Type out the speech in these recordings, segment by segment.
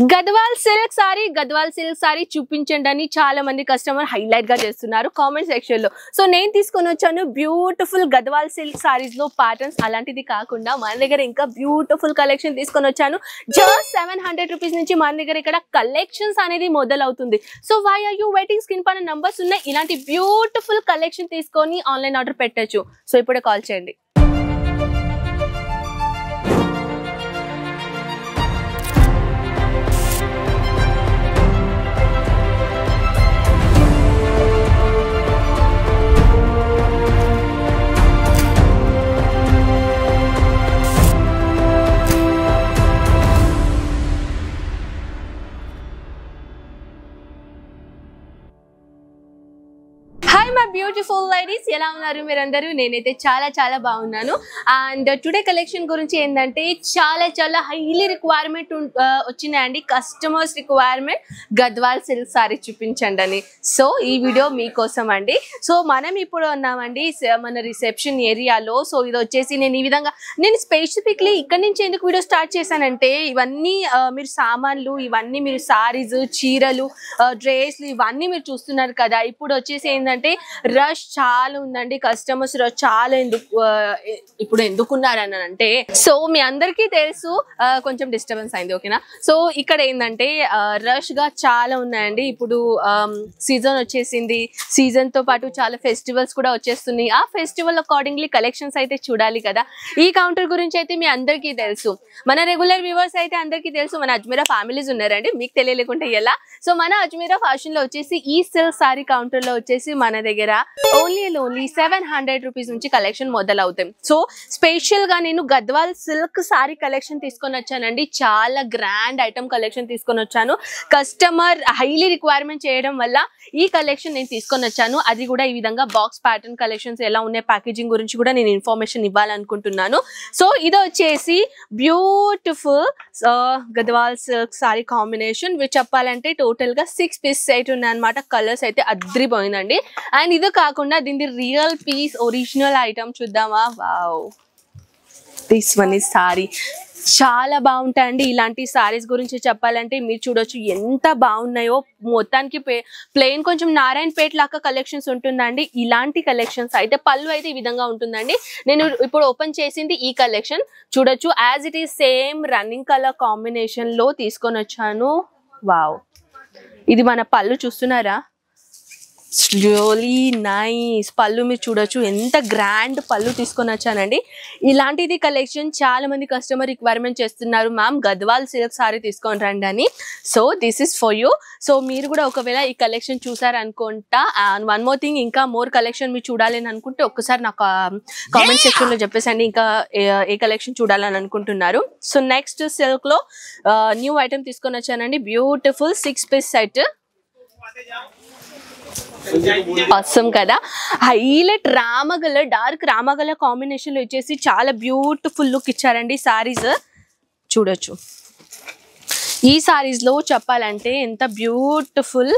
Gadwal silk sorry చూపించండి అని చాలా మంది కస్టమర్ హైలైట్ గా చేస్తున్నారు కామెంట్ సెక్షన్ లో. సో నేను తీసుకొని వచ్చాను బ్యూటిఫుల్ గద్వాల్ సిల్క్ సారీస్ లో ప్యాటర్న్స్. అలాంటిది కాకుండా మన దగ్గర ఇంకా బ్యూటిఫుల్ కలెక్షన్ తీసుకొని వచ్చాను. జస్ట్ 700 రూపీస్ నుంచి మన దగ్గర ఇక్కడ కలెక్షన్స్ అనేది మొదలవుతుంది. So why are you waiting? Screen పైన నంబర్స్ ఉన్నాయి. ఇలాంటి బ్యూటిఫుల్ కలెక్షన్ తీసుకొని ఆన్లైన్ ఆర్డర్ పెట్టచ్చు. సో ఇప్పుడే కాల్ చేయండి. బ్యూటిఫుల్ లేడీస్, ఎలా ఉన్నారు మీరందరూ? నేనైతే చాలా చాలా బాగున్నాను. అండ్ టుడే కలెక్షన్ గురించి ఏంటంటే చాలా హైలీ రిక్వైర్మెంట్ వచ్చినాయండి. Customers requirement Gadwal silk sorry చూపించండి అని. సో ఈ వీడియో మీకోసం అండి. సో మనం ఇప్పుడు ఉన్నామండి మన రిసెప్షన్ ఏరియాలో. సో ఇది వచ్చేసి నేను ఈ విధంగా నేను స్పెసిఫిక్లీ ఇక్కడ నుంచి ఎందుకు వీడియో స్టార్ట్ చేశానంటే ఇవన్నీ మీరు సామాన్లు, ఇవన్నీ మీరు సారీస్, చీరలు, డ్రెస్లు ఇవన్నీ మీరు చూస్తున్నారు కదా. ఇప్పుడు వచ్చేసి ఏంటంటే రష్ చాలా ఉందండి. కస్టమర్స్ రష్ చాలా ఇప్పుడు ఎందుకున్నారని అంటే, సో మీ అందరికీ తెలుసు కొంచెం డిస్టర్బెన్స్ అయింది, ఓకేనా. సో ఇక్కడ ఏంటంటే రష్ గా చాలా ఉన్నాయండి. ఇప్పుడు సీజన్ వచ్చేసింది. సీజన్ తో పాటు చాలా ఫెస్టివల్స్ కూడా వచ్చేస్తున్నాయి. ఆ ఫెస్టివల్ అకార్డింగ్లీ కలెక్షన్స్ అయితే చూడాలి కదా. ఈ కౌంటర్ గురించి అయితే మీ అందరికీ తెలుసు. మన రెగ్యులర్ వ్యూవర్స్ అయితే అందరికీ తెలుసు. మన అజ్మీరా ఫ్యామిలీస్ ఉన్నారండి, మీకు తెలియలేకుంటే ఎలా. సో మన అజ్మీరా ఫ్యాషన్ లో వచ్చేసి ఈ సిల్క్ సారీ కౌంటర్ లో వచ్చేసి మన దగ్గర ఓన్లీ 700 రూపీస్ నుంచి కలెక్షన్ మొదలవుతాయి. సో స్పెషల్ గా నేను గద్వాల్ సిల్క్ సారీ కలెక్షన్ తీసుకొని వచ్చానండి. చాలా గ్రాండ్ ఐటమ్ కలెక్షన్ తీసుకొని వచ్చాను. కస్టమర్ హైలీ రిక్వైర్మెంట్ చేయడం వల్ల ఈ కలెక్షన్ నేను తీసుకొని వచ్చాను. అది కూడా ఈ విధంగా బాక్స్ ప్యాటర్న్ కలెక్షన్స్ ఎలా ఉన్నాయి, ప్యాకేజింగ్ గురించి కూడా నేను ఇన్ఫర్మేషన్ ఇవ్వాలనుకుంటున్నాను. సో ఇది వచ్చేసి beautiful Gadwal silk sorry combination which చెప్పాలంటే టోటల్ గా 6 పీస్ సెట్ ఉన్నాయి అనమాట. కలర్స్ అయితే అద్రిపోయిందండి. అండ్ ఇది కాకుండా దీని రియల్ పీస్ ఒరిజినల్ ఐటమ్ చూద్దామా. Wow, this one is sorry. చాలా బాగుంటాయండి. ఇలాంటి సారీస్ గురించి చెప్పాలంటే మీరు చూడొచ్చు ఎంత బాగున్నాయో. మొత్తానికి ప్లెయిన్ కొంచెం నారాయణపేట లాగా కలెక్షన్స్ ఉంటుందండి. ఇలాంటి కలెక్షన్స్ అయితే పళ్ళు అయితే ఈ విధంగా ఉంటుందండి. నేను ఇప్పుడు ఓపెన్ చేసింది ఈ కలెక్షన్ చూడొచ్చు. As it is same running colour combination లో తీసుకొని వచ్చాను. వావ్, ఇది మన పళ్ళు చూస్తున్నారా, రియలీ నైస్ పళ్ళు. మీరు చూడొచ్చు ఎంత గ్రాండ్ పళ్ళు తీసుకొని వచ్చానండి. ఇలాంటిది కలెక్షన్ చాలా మంది కస్టమర్ రిక్వైర్మెంట్ చేస్తున్నారు, మ్యామ్ గద్వాల్ సిల్క్ సారీ తీసుకొని రండి అని. So this is for you. సో మీరు కూడా ఒకవేళ ఈ కలెక్షన్ చూసారనుకుంటా, అండ్ వన్ మోర్ థింగ్, ఇంకా మోర్ కలెక్షన్ మీరు చూడాలని అనుకుంటే ఒక్కసారి నాకు కామెంట్ సెక్షన్ లో చెప్పేసండి ఇంకా ఏ కలెక్షన్ చూడాలని అనుకుంటున్నారు. సో నెక్స్ట్ సిల్క్ లో న్యూ ఐటమ్ తీసుకొని వచ్చానండి. Beautiful 6 piece set. అవసరం కదా. హైలైట్ రామగల, డార్క్ రామగల కాంబినేషన్ లో వచ్చేసి చాలా బ్యూటిఫుల్ లుక్ ఇచ్చారండి. సారీస్ చూడొచ్చు. ఈ సారీస్ లో చెప్పాలంటే ఎంత బ్యూటిఫుల్.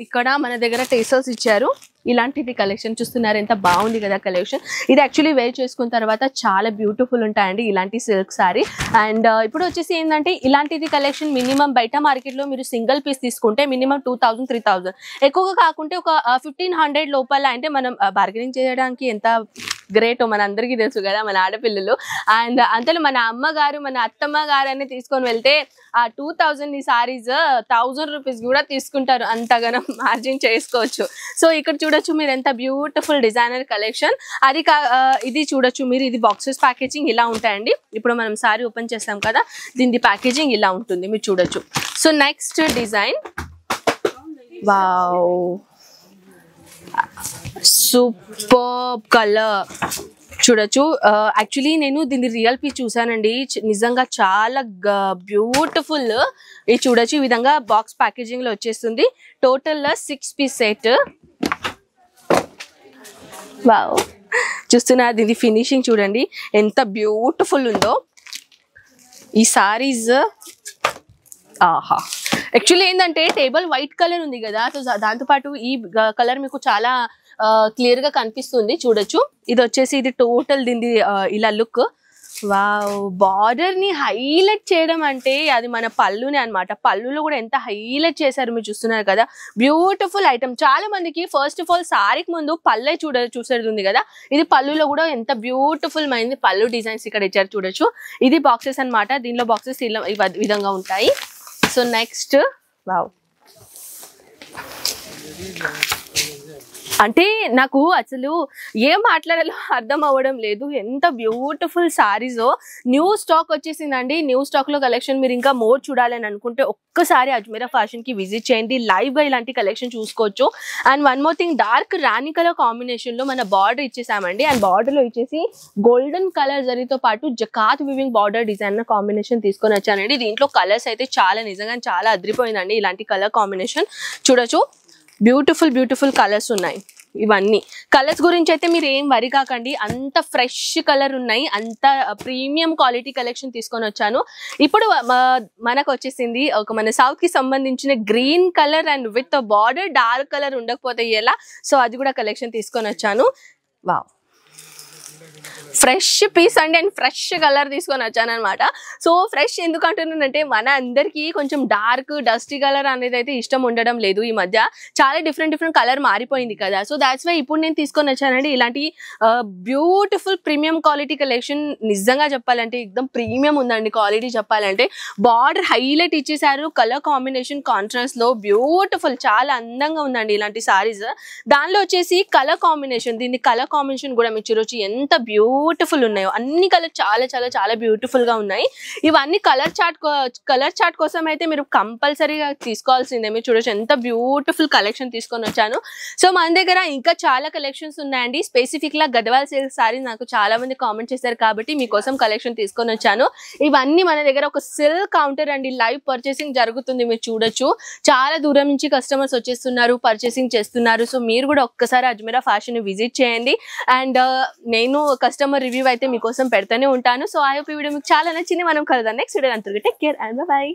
ఇక్కడ మన దగ్గర టేసల్స్ ఇచ్చారు. ఇలాంటిది కలెక్షన్ చూస్తున్నారు, ఎంత బాగుంది కదా కలెక్షన్. ఇది యాక్చువల్లీ వేర్ చేసుకున్న తర్వాత చాలా బ్యూటిఫుల్ ఉంటాయండి ఇలాంటి సిల్క్ సారీ. అండ్ ఇప్పుడు వచ్చేసి ఏంటంటే ఇలాంటిది కలెక్షన్ మినిమం బయట మార్కెట్ లో మీరు సింగిల్ పీస్ తీసుకుంటే మినిమం 2000 3000, ఎక్కువగా కాకుంటే ఒక 1500 లోపల. అంటే మనం బార్గెనింగ్ చేయడానికి ఎంత గ్రేట్ మన అందరికీ తెలుసు కదా, మన ఆడపిల్లలు. అండ్ అంతలో మన అమ్మగారు, మన అత్తమ్మ గారు అని తీసుకొని వెళ్తే ఆ 2000 ఈ సారీస్ 1000 రూపీస్ కూడా తీసుకుంటారు. అంతగానో మార్జిన్ చేసుకోవచ్చు. సో ఇక్కడ చూడొచ్చు మీరు ఎంత బ్యూటిఫుల్ డిజైనర్ కలెక్షన్. అది ఇది చూడొచ్చు మీరు. ఇది బాక్సెస్ ప్యాకేజింగ్ ఇలా ఉంటాయండి. ఇప్పుడు మనం సారీ ఓపెన్ చేస్తాం కదా, దీని ప్యాకేజింగ్ ఇలా ఉంటుంది, మీరు చూడొచ్చు. So next design, wow, super colour చూడొచ్చు. యాక్చువల్లీ నేను దీన్ని రియల్ పీస్ చూసానండి, నిజంగా చాలా బ్యూటిఫుల్. ఇది చూడొచ్చు, ఈ విధంగా బాక్స్ ప్యాకేజింగ్ లో వచ్చేస్తుంది. Total 6 piece set. వావ్, చూస్తున్నా దీని ఫినిషింగ్ చూడండి ఎంత బ్యూటిఫుల్ ఉందో. ఈ సారీస్ ఆహా, యాక్చువల్లీ ఏంటంటే టేబుల్ వైట్ కలర్ ఉంది కదా, సో దాంతోపాటు ఈ కలర్ మీకు చాలా క్లియర్ గా కనిపిస్తుంది చూడొచ్చు. ఇది వచ్చేసి ఇది టోటల్ దీని ఇలా లుక్. వావ్, బార్డర్ ని హైలైట్ చేయడం అంటే అది మన పళ్ళునే అన్నమాట. పళ్ళులో కూడా ఎంత హైలైట్ చేశారు మీరు చూస్తున్నారు కదా. Beautiful item. చాలా మందికి ఫస్ట్ ఆఫ్ ఆల్ సారీకి ముందు పళ్ళే చూసేది ఉంది కదా. ఇది పళ్ళులో కూడా ఎంత బ్యూటిఫుల్ మైంది పళ్ళు డిజైన్స్ ఇక్కడ ఇచ్చారు చూడొచ్చు. ఇది బాక్సెస్ అన్నమాట. దీనిలో బాక్సెస్ ఈ విధంగా ఉంటాయి. సో నెక్స్ట్ వావ్, అంటే నాకు అసలు ఏం మాట్లాడాలో అర్థం అవ్వడం లేదు. ఎంత బ్యూటిఫుల్ సారీస్. న్యూ స్టాక్ వచ్చేసిందండి. న్యూ స్టాక్ లో కలెక్షన్ మీరు ఇంకా మోర్ చూడాలని అనుకుంటే ఒక్కసారి అజ్మీరా ఫ్యాషన్ కి విజిట్ చేయండి. లైవ్ గా ఇలాంటి కలెక్షన్ చూసుకోవచ్చు. And one more thing, dark Rani colour combination లో మన బార్డర్ ఇచ్చేసామండి. అండ్ బార్డర్ లో ఇచ్చేసి గోల్డెన్ కలర్ జరీతో పాటు zakat weaving border design combination తీసుకొని వచ్చానండి. దీంట్లో కలర్స్ అయితే చాలా నిజంగా చాలా అదిరిపోయిందండి. ఇలాంటి కలర్ కాంబినేషన్ చూడొచ్చు. బ్యూటిఫుల్ కలర్స్ ఉన్నాయి. ఇవన్నీ కలర్స్ గురించి అయితే మీరు ఏం వరి కాకండి. అంత ఫ్రెష్ కలర్ ఉన్నాయి. అంత ప్రీమియం క్వాలిటీ కలెక్షన్ తీసుకొని వచ్చాను. ఇప్పుడు మనకు వచ్చేసింది ఒక మన సౌత్ కి సంబంధించిన green colour and with border dark colour ఉండకపోతే ఎలా. సో అది కూడా కలెక్షన్ తీసుకొని వచ్చాను. వావ్, ఫ్రెష్ పీస్ అండి. అండ్ ఫ్రెష్ కలర్ తీసుకొని వచ్చాను అనమాట. సో ఫ్రెష్ ఎందుకు అంటున్నానంటే మన అందరికీ కొంచెం డార్క్ డస్టీ కలర్ అనేది అయితే ఇష్టం ఉండడం లేదు. ఈ మధ్య చాలా డిఫరెంట్ కలర్ మారిపోయింది కదా. సో దాట్స్ వై ఇప్పుడు నేను తీసుకొని వచ్చానండి ఇలాంటి బ్యూటిఫుల్ ప్రీమియం క్వాలిటీ కలెక్షన్. నిజంగా చెప్పాలంటే ఎక్దమ్ ప్రీమియం ఉందండి క్వాలిటీ చెప్పాలంటే. బార్డర్ హైలైట్ ఇచ్చేసారు. కలర్ కాంబినేషన్ కాంట్రాస్ట్ లో బ్యూటిఫుల్, చాలా అందంగా ఉందండి ఇలాంటి సారీస్. దానిలో వచ్చేసి కలర్ కాంబినేషన్, దీన్ని కలర్ కాంబినేషన్ కూడా మీరు చూడొచ్చు ఎంత బ్యూటిఫుల్ ఉన్నాయో. అన్ని కలర్ చాలా బ్యూటిఫుల్ గా ఉన్నాయి. ఇవన్నీ కలర్ చార్ట్ కోసం అయితే మీరు కంపల్సరీగా తీసుకోవాల్సిందే. మీరు చూడొచ్చు ఎంత బ్యూటిఫుల్ కలెక్షన్ తీసుకొని వచ్చాను. సో మన దగ్గర ఇంకా చాలా కలెక్షన్స్ ఉన్నాయండి. స్పెసిఫిక్ గా గద్వాల్ సిల్క్ సారీ నాకు చాలా మంది కామెంట్ చేశారు కాబట్టి మీకోసం కలెక్షన్ తీసుకొని వచ్చాను. ఇవన్నీ మన దగ్గర ఒక సిల్క్ కౌంటర్ అండి. లైవ్ పర్చేసింగ్ జరుగుతుంది. మీరు చూడొచ్చు చాలా దూరం నుంచి కస్టమర్స్ వచ్చేస్తున్నారు, పర్చేసింగ్ చేస్తున్నారు. సో మీరు కూడా ఒక్కసారి అజ్మీరా ఫ్యాషన్ విజిట్ చేయండి. అండ్ నేను కస్టమర్ రివ్యూ అయితే మీకోసం పెడతానే ఉంటాను. సో ఐ హోప్ ఈ వీడియో మీకు చాలా నచ్చింది. మనం కలుద్దాం నెక్స్ట్ వీడియో. అంతవరకు టేక్ కేర్ అండ్ బై.